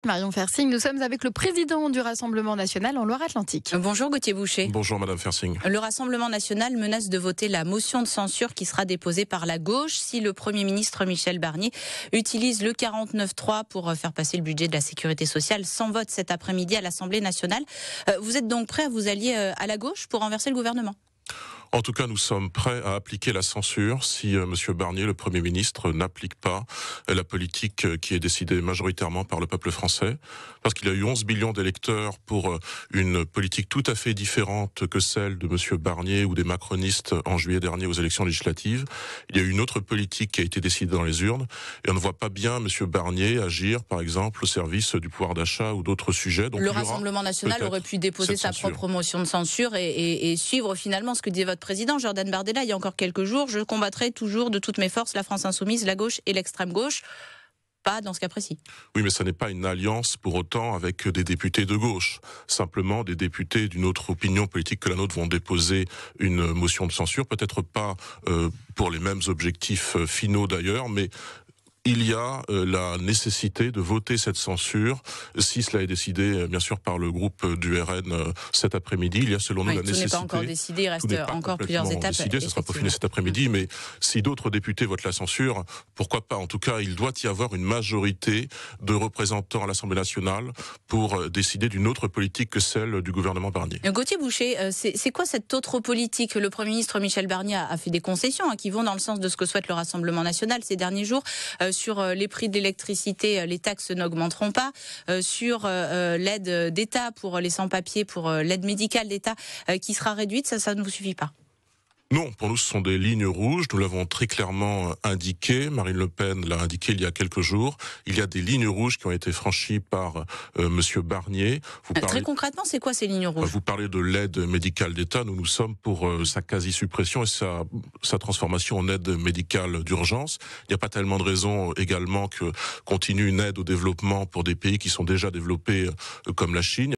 Marion Fersing. Nous sommes avec le président du Rassemblement national en Loire-Atlantique. Bonjour Gauthier Boucher. Bonjour Madame Fersing. Le Rassemblement national menace de voter la motion de censure qui sera déposée par la gauche si le Premier ministre Michel Barnier utilise le 49.3 pour faire passer le budget de la sécurité sociale sans vote cet après-midi à l'Assemblée nationale. Vous êtes donc prêt à vous allier à la gauche pour renverser le gouvernement ? En tout cas, nous sommes prêts à appliquer la censure si Monsieur Barnier, le Premier ministre, n'applique pas la politique qui est décidée majoritairement par le peuple français. Parce qu'il y a eu 11 millions d'électeurs pour une politique tout à fait différente que celle de Monsieur Barnier ou des macronistes en juillet dernier aux élections législatives. Il y a eu une autre politique qui a été décidée dans les urnes. Et on ne voit pas bien Monsieur Barnier agir, par exemple, au service du pouvoir d'achat ou d'autres sujets. Donc, le Rassemblement national aurait pu déposer sa propre motion de censure et suivre finalement ce que disait votre président Jordan Bardella il y a encore quelques jours. Je combattrai toujours de toutes mes forces la France insoumise, la gauche et l'extrême gauche. Pas dans ce cas précis. Oui, mais ça n'est pas une alliance pour autant avec des députés de gauche. Simplement, des députés d'une autre opinion politique que la nôtre vont déposer une motion de censure, peut-être pas pour les mêmes objectifs finaux d'ailleurs, mais il y a la nécessité de voter cette censure, si cela est décidé bien sûr par le groupe du RN cet après-midi. Il y a selon nous la nécessité. Tout n'est pas encore décidé, il reste encore plusieurs étapes. Décidé, ça sera peaufiné cet après-midi, mais si d'autres députés votent la censure, pourquoi pas ? En tout cas, il doit y avoir une majorité de représentants à l'Assemblée nationale pour décider d'une autre politique que celle du gouvernement Barnier. Gauthier Boucher, c'est quoi cette autre politique ? Le Premier ministre Michel Barnier a fait des concessions qui vont dans le sens de ce que souhaite le Rassemblement national ces derniers jours. Sur les prix de l'électricité, les taxes n'augmenteront pas. Sur l'aide d'État pour les sans-papiers, pour l'aide médicale d'État qui sera réduite, ça ne vous suffit pas ? Non, pour nous, ce sont des lignes rouges. Nous l'avons très clairement indiqué. Marine Le Pen l'a indiqué il y a quelques jours. Il y a des lignes rouges qui ont été franchies par Monsieur Barnier. Très concrètement, c'est quoi ces lignes rouges ? Vous parlez de l'aide médicale d'État. Nous sommes pour sa quasi-suppression et sa transformation en aide médicale d'urgence. Il n'y a pas tellement de raisons également que continue une aide au développement pour des pays qui sont déjà développés comme la Chine.